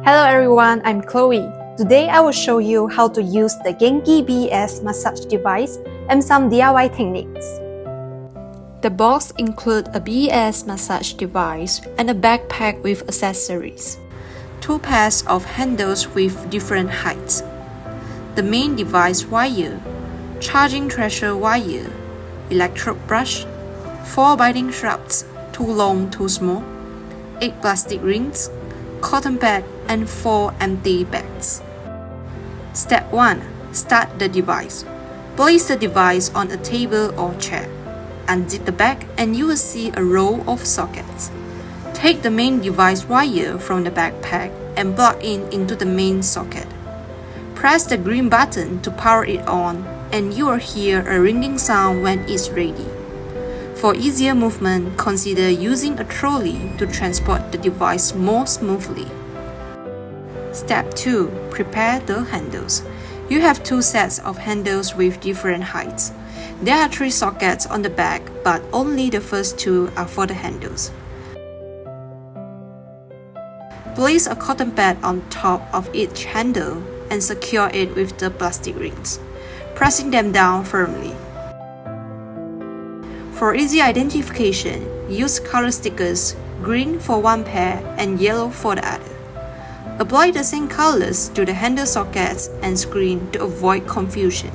Hello everyone, I'm Chloe. Today I will show you how to use the GenQi BES massage device and some DIY techniques. The box includes a BES massage device and a backpack with accessories. 2 pairs of handles with different heights. The main device wire, charging thresher wire, electrode brush, 4 binding straps, 2 long, 2 small, 8 plastic rings, cotton pad, and 4 empty bags. Step 1. Start the device. Place the device on a table or chair. Unzip the bag and you will see a row of sockets. Take the main device wire from the backpack and plug into the main socket. Press the green button to power it on and you will hear a ringing sound when it's ready. For easier movement, consider using a trolley to transport the device more smoothly. Step 2. Prepare the handles. You have 2 sets of handles with different heights. There are 3 sockets on the back, but only the first 2 are for the handles. Place a cotton pad on top of each handle and secure it with the plastic rings, pressing them down firmly. For easy identification, use color stickers, green for one pair and yellow for the other. Apply the same colors to the handle sockets and screen to avoid confusion.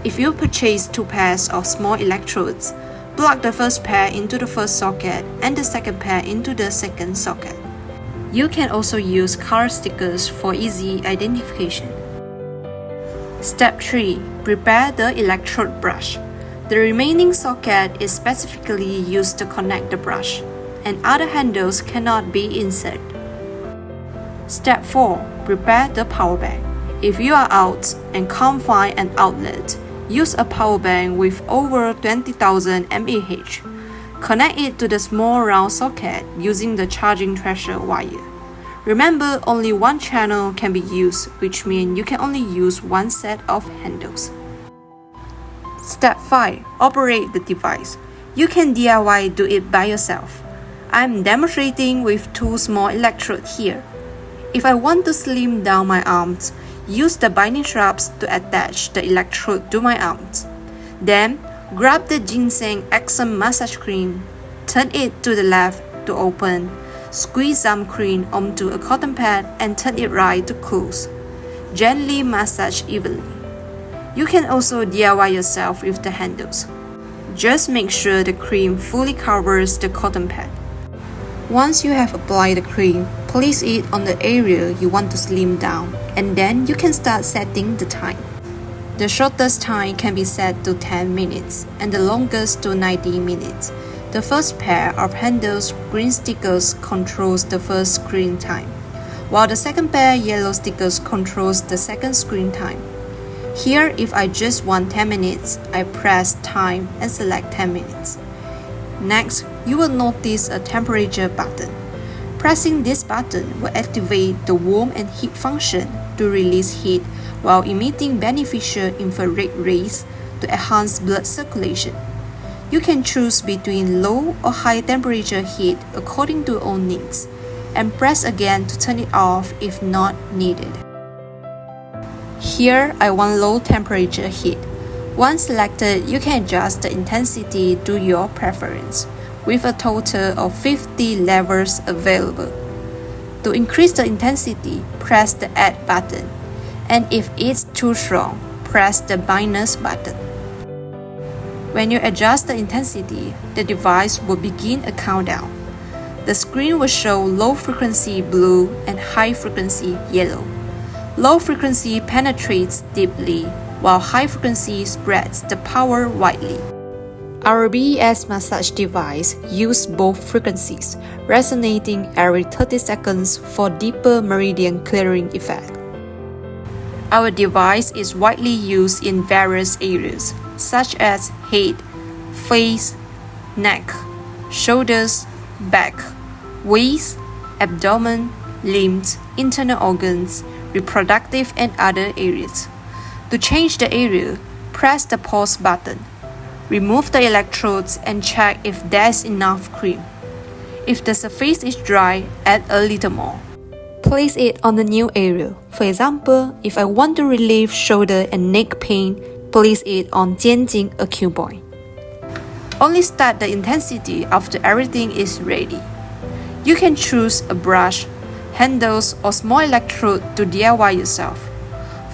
If you purchase 2 pairs of small electrodes, plug the first pair into the first socket and the second pair into the second socket. You can also use color stickers for easy identification. Step 3. Prepare the electrode brush. The remaining socket is specifically used to connect the brush, and other handles cannot be inserted. Step 4. Prepare the power bank. If you are out and can't find an outlet, use a power bank with over 20,000 mAh. Connect it to the small round socket using the charging thresher wire. Remember, only one channel can be used, which means you can only use one set of handles. Step 5. Operate the device. You can DIY do it by yourself. I'm demonstrating with 2 small electrodes here. If I want to slim down my arms, use the binding straps to attach the electrode to my arms. Then, grab the ginseng Eczema massage cream, turn it to the left to open, squeeze some cream onto a cotton pad and turn it right to close. Gently massage evenly. You can also DIY yourself with the handles. Just make sure the cream fully covers the cotton pad. Once you have applied the cream, place it on the area you want to slim down, and then you can start setting the time. The shortest time can be set to 10 minutes and the longest to 90 minutes. The first pair of handles green stickers controls the first screen time, while the second pair yellow stickers controls the second screen time. Here, if I just want 10 minutes, I press time and select 10 minutes. Next, you will notice a temperature button. Pressing this button will activate the warm and heat function to release heat while emitting beneficial infrared rays to enhance blood circulation. You can choose between low or high temperature heat according to your own needs, and press again to turn it off if not needed. Here, I want low temperature heat. Once selected, you can adjust the intensity to your preference, with a total of 50 levels available. To increase the intensity, press the Add button, and if it's too strong, press the Minus button. When you adjust the intensity, the device will begin a countdown. The screen will show low frequency blue and high frequency yellow. Low frequency penetrates deeply, while high frequency spreads the power widely. Our BES massage device uses both frequencies, resonating every 30 seconds for deeper meridian clearing effect. Our device is widely used in various areas, such as head, face, neck, shoulders, back, waist, abdomen, limbs, internal organs, reproductive and other areas. To change the area, press the pause button. Remove the electrodes and check if there's enough cream. If the surface is dry, add a little more. Place it on the new area. For example, if I want to relieve shoulder and neck pain, place it on 肩颈 acute point. Only start the intensity after everything is ready. You can choose a brush, handles, or small electrode to DIY yourself.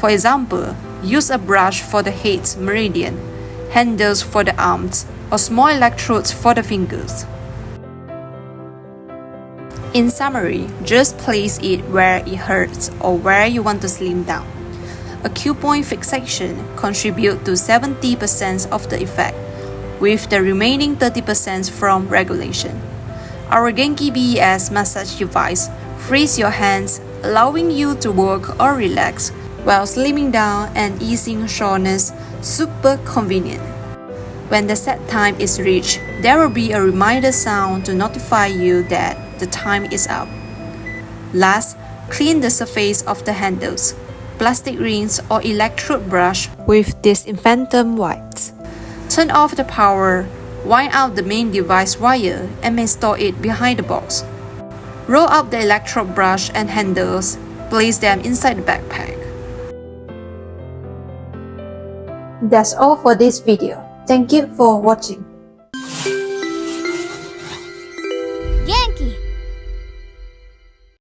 For example, use a brush for the head meridian, handles for the arms, or small electrodes for the fingers. In summary, just place it where it hurts or where you want to slim down. Acute point fixation contributes to 70% of the effect, with the remaining 30% from regulation. Our GenQi BES massage device frees your hands, allowing you to work or relax while slimming down and easing soreness. Super convenient. When the set time is reached, there will be a reminder sound to notify you that the time is up. Last, clean the surface of the handles, plastic rings, or electrode brush with disinfectant wipes. Turn off the power, wind out the main device wire, and install it behind the box. Roll up the electrode brush and handles, place them inside the backpack. That's all for this video. Thank you for watching.